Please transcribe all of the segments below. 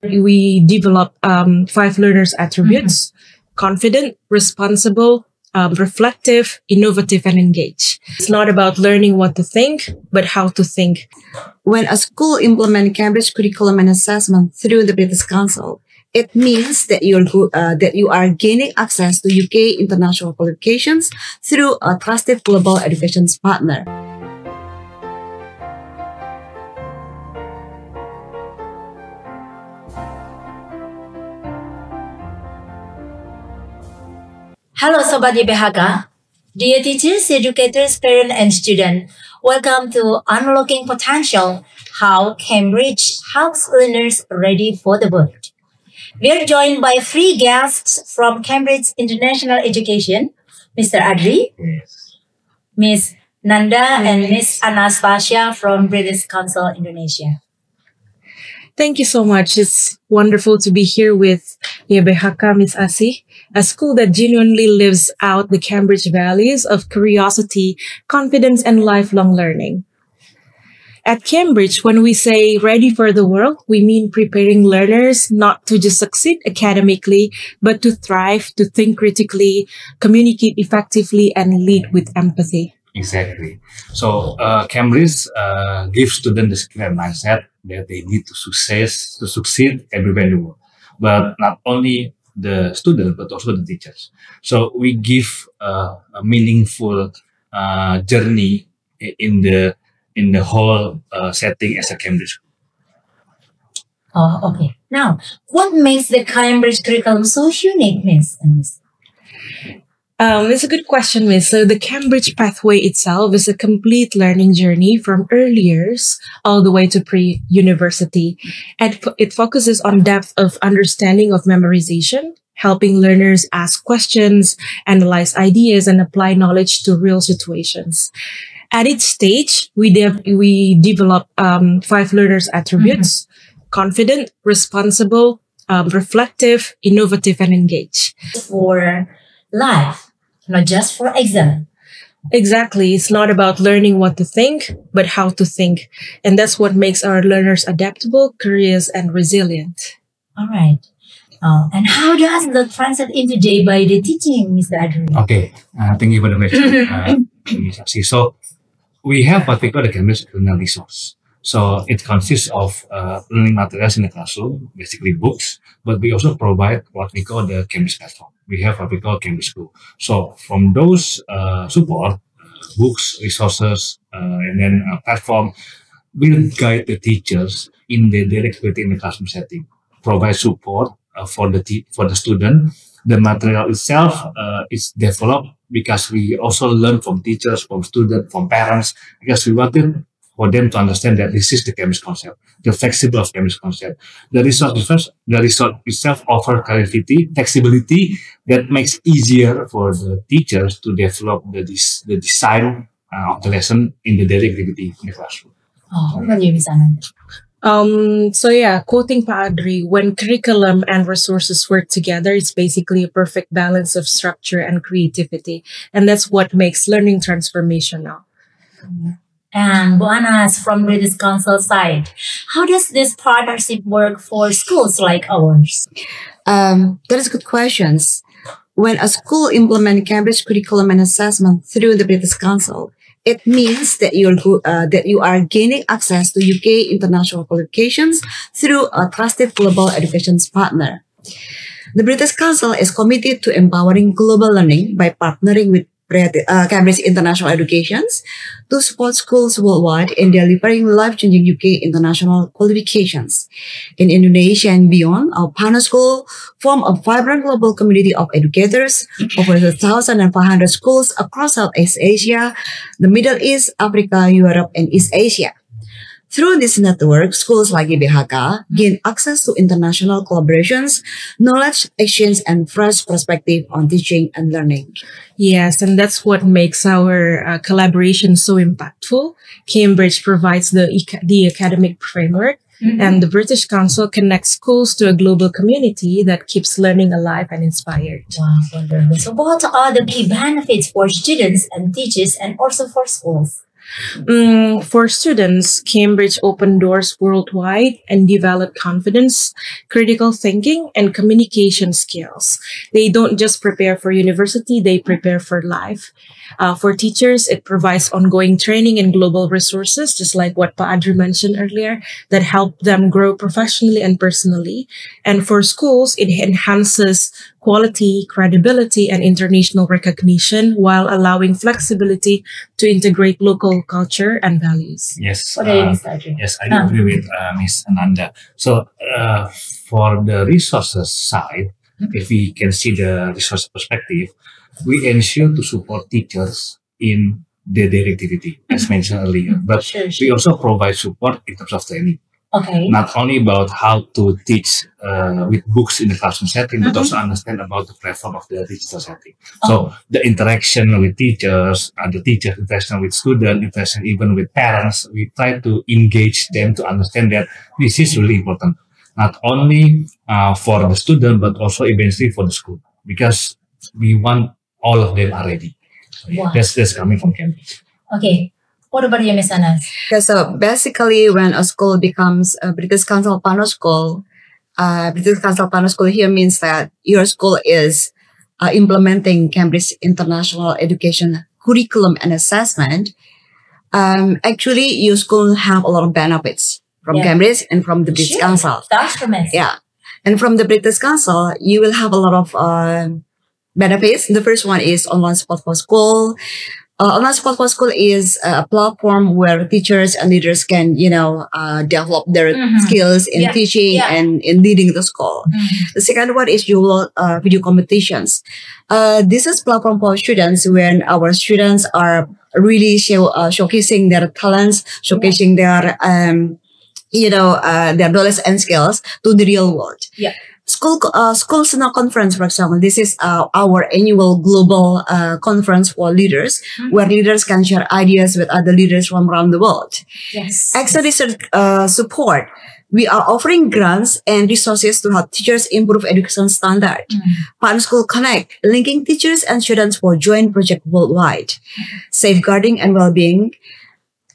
We develop five learners attributes: confident, responsible, reflective, innovative, and engaged. It's not about learning what to think, but how to think. When a school implements Cambridge curriculum and assessment through the British Council, it means that you are gaining access to UK international qualifications through a trusted global education partner. Hello Sobat YBHK, dear teachers, educators, parents, and students. Welcome to Unlocking Potential, how Cambridge helps learners ready for the world. We are joined by three guests from Cambridge International Education, Mr. Adri, Miss Nanda, and Miss Anastasia from British Council Indonesia. Thank you so much. It's wonderful to be here with YBHK, Miss Asi, a school that genuinely lives out the Cambridge values of curiosity, confidence, and lifelong learning. At Cambridge, when we say ready for the world, we mean preparing learners not to just succeed academically, but to thrive, to think critically, communicate effectively, and lead with empathy. Exactly. So Cambridge gives students the clear mindset that they need to succeed everywhere in the world. But not only the students, but also the teachers. So we give a meaningful journey in the whole setting as a Cambridge. Oh, okay. Now, what makes the Cambridge curriculum so unique, Miss? It's a good question, Miss. So the Cambridge pathway itself is a complete learning journey from early years all the way to pre-university. And it focuses on depth of understanding of memorization, helping learners ask questions, analyze ideas, and apply knowledge to real situations. At each stage, we develop five learners attributes: confident, responsible, reflective, innovative, and engaged. For life, not just for exam. Exactly. It's not about learning what to think, but how to think. And that's what makes our learners adaptable, curious, and resilient. All right. And how does that translate into day-by-day teaching, Mr. Adri? Okay. Thank you for the question, Ms. Apsi. So we have what we call the Cambridge Learning Resource. So it consists of learning materials in the classroom, basically books, but we also provide what we call the Cambridge platform. We have what we call Cambridge School. So from those support, books, resources, and then a platform will guide the teachers in the daily activity in the classroom setting, provide support for the student. The material itself is developed because we also learn from teachers, from students, from parents, because we wanted for them to understand that this is the Cambridge concept, the flexible of Cambridge concept. The resource itself offers clarity, flexibility that makes easier for the teachers to develop the design of the lesson in the daily activity in the classroom. Oh, what do you mean? Quoting Pa Adri, when curriculum and resources work together, it's basically a perfect balance of structure and creativity. And that's what makes learning transformational. And Buanas from British Council side, how does this partnership work for schools like ours? That is good questions. When a school implements Cambridge curriculum and assessment through the British Council, it means that you are gaining access to UK international qualifications through a trusted global education partner. The British Council is committed to empowering global learning by partnering with Cambridge International Educations to support schools worldwide in delivering life-changing UK international qualifications. In Indonesia and beyond, our partner school form a vibrant global community of educators, over 1,500 schools across Southeast Asia, the Middle East, Africa, Europe, and East Asia. Through this network, schools like YBHK gain access to international collaborations, knowledge exchange, and fresh perspective on teaching and learning. Yes, and that's what makes our collaboration so impactful. Cambridge provides the academic framework, and the British Council connects schools to a global community that keeps learning alive and inspired. Wow, wonderful. So what are the key benefits for students and teachers and also for schools? For students, Cambridge opened doors worldwide and developed confidence, critical thinking, and communication skills. They don't just prepare for university, they prepare for life. For teachers, it provides ongoing training and global resources, just like what Pa Adri mentioned earlier, that help them grow professionally and personally. And for schools, it enhances quality, credibility, and international recognition while allowing flexibility to integrate local culture and values. Yes. What are you, Mr. Adri? Yes, I do agree with Ms. Ananda. So, for the resources side, if we can see the resource perspective, we ensure to support teachers in their daily activity, as mentioned earlier. But Sure, we sure. also provide support in terms of training, Okay. not only about how to teach with books in the classroom setting, but also understand about the platform of the digital setting. So the interaction with teachers, and the teachers interaction with students, interaction even with parents, we try to engage them to understand that this is really important, not only for the student, but also eventually for the school, because we want all of them are ready. So, yeah, Wow. that's coming from Cambridge. Okay. What about you, Miss Anas? Yeah, so basically, when a school becomes a British Council Partner School, British Council Partner School here means that your school is implementing Cambridge International Education Curriculum and Assessment. Actually, your school have a lot of benefits from Yeah. Cambridge and from the British Sure. Council. That's from us. Yeah. And from the British Council, you will have a lot of benefits. The first one is online support for school. Online support for school is a platform where teachers and leaders can, develop their skills in Yeah, teaching yeah. and in leading the school. The second one is your video competitions. This is platform for students when our students are really showcasing their talents, showcasing their their knowledge and skills to the real world. Yeah. School Sena Conference, for example, this is our annual global conference for leaders, where leaders can share ideas with other leaders from around the world. Yes. Extra research support. We are offering grants and resources to help teachers improve education standard. Partner School Connect, linking teachers and students for joint project worldwide. Safeguarding and well-being.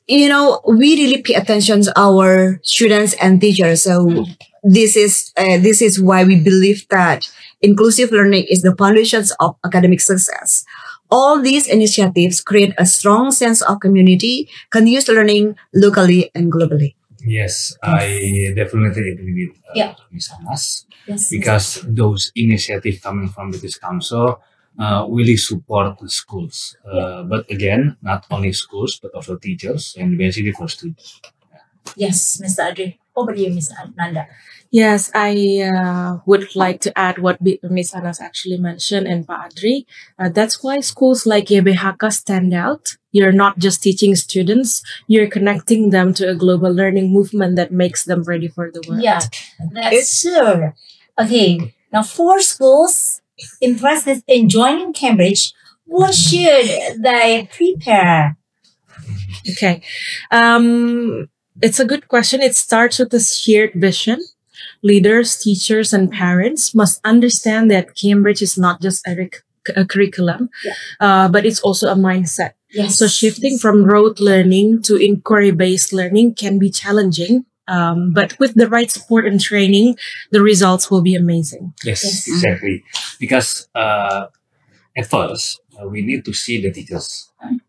We really pay attention to our students and teachers. So this is why we believe that inclusive learning is the foundations of academic success. All these initiatives create a strong sense of community, continuous learning locally and globally. Yes, I definitely agree with Yeah. Ms. Anas, Yes. because those initiatives coming from British Council really support the schools. But again, not only schools, but also teachers and eventually for students. Yes, Mr. Adri. Over to you, Miss Nanda. Yes, I would like to add what Ms. Anas actually mentioned and Pa Adri. That's why schools like YBHK stand out. You're not just teaching students, you're connecting them to a global learning movement that makes them ready for the world. Yeah, that's sure. Okay, now for schools interested in joining Cambridge, what should they prepare? Okay. It's a good question. It starts with a shared vision. Leaders, teachers, and parents must understand that Cambridge is not just a curriculum, but it's also a mindset. Yes. So shifting from rote learning to inquiry-based learning can be challenging. But with the right support and training, the results will be amazing. Yes, Yes. exactly. Because at first, we need to see the teachers.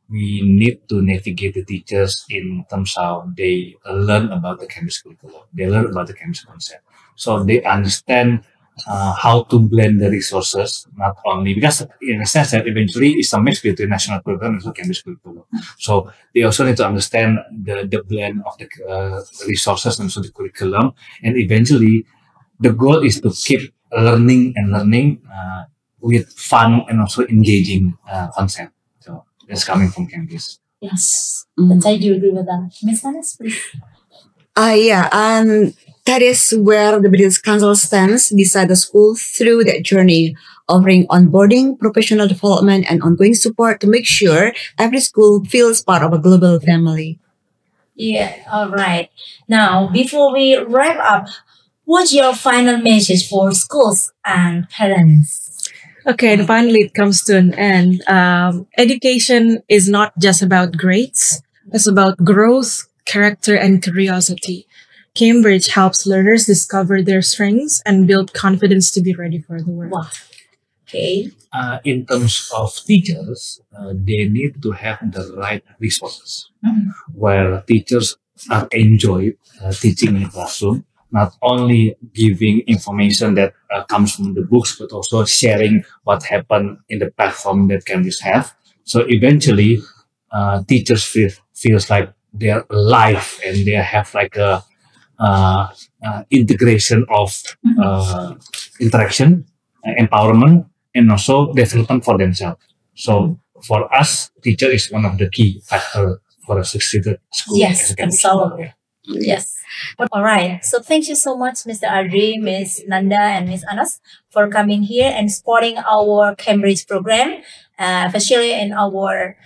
We need to navigate the teachers in terms of they learn about the chemistry curriculum. They learn about the chemistry concept. So they understand how to blend the resources, not only because in a sense that eventually it's a mix between national curriculum and also chemistry curriculum. So they also need to understand the blend of the resources and also the curriculum. And eventually the goal is to keep learning with fun and also engaging concept. So that's coming from Cambridge. Yes, that's I do agree with that. Miss Anas, please. And that is where the British Council stands beside the school through that journey, offering onboarding, professional development, and ongoing support to make sure every school feels part of a global family. Yeah, all right. Now, before we wrap up, what's your final message for schools and parents? Okay, and finally it comes to an end. Education is not just about grades, is about growth, character, and curiosity. Cambridge helps learners discover their strengths and build confidence to be ready for the world. Wow. Okay. In terms of teachers, they need to have the right resources. Where teachers are enjoyed teaching in the classroom, not only giving information that comes from the books, but also sharing what happened in the platform that Cambridge have. So eventually, teachers feels like they're alive and they have like a integration of interaction, empowerment, and also development for themselves. So for us, teacher is one of the key factor for a succeeded school. Yes, absolutely. Yes. All right. So thank you so much, Mr. Adri, Ms. Nanda, and Ms. Anas for coming here and supporting our Cambridge program, especially in our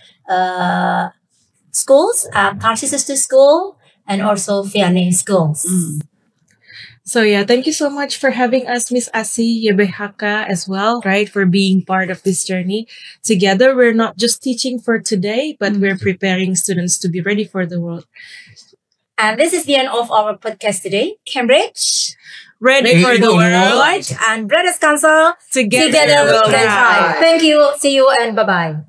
schools, Karsi Sister School, and also Vianney schools. So yeah, thank you so much for having us, Miss Asi, YBHK as well, right? For being part of this journey. Together, we're not just teaching for today, but we're preparing students to be ready for the world. And this is the end of our podcast today. Cambridge, Ready for the world. and Brothers Council, Together together we we'll can thrive. thrive. Thank you. See you and bye-bye.